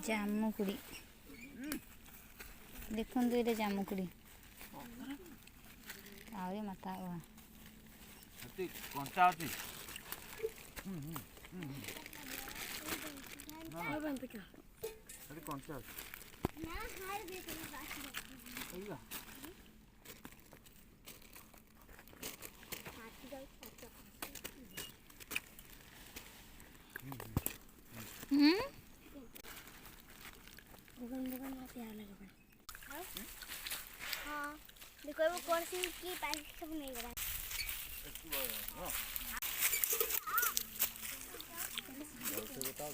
ଜାମୁକୁଡ଼ି ଦେଖନ୍ତୁ, ଏଇଟା ଜାମୁକୁଡ଼ି ଆହୁରି ମାତା କଞ୍ଚା ଅଛି। କଞ୍ଚା ଅଛି। हाँ देखो वो कौन सी की पैक सब नहीं बना बता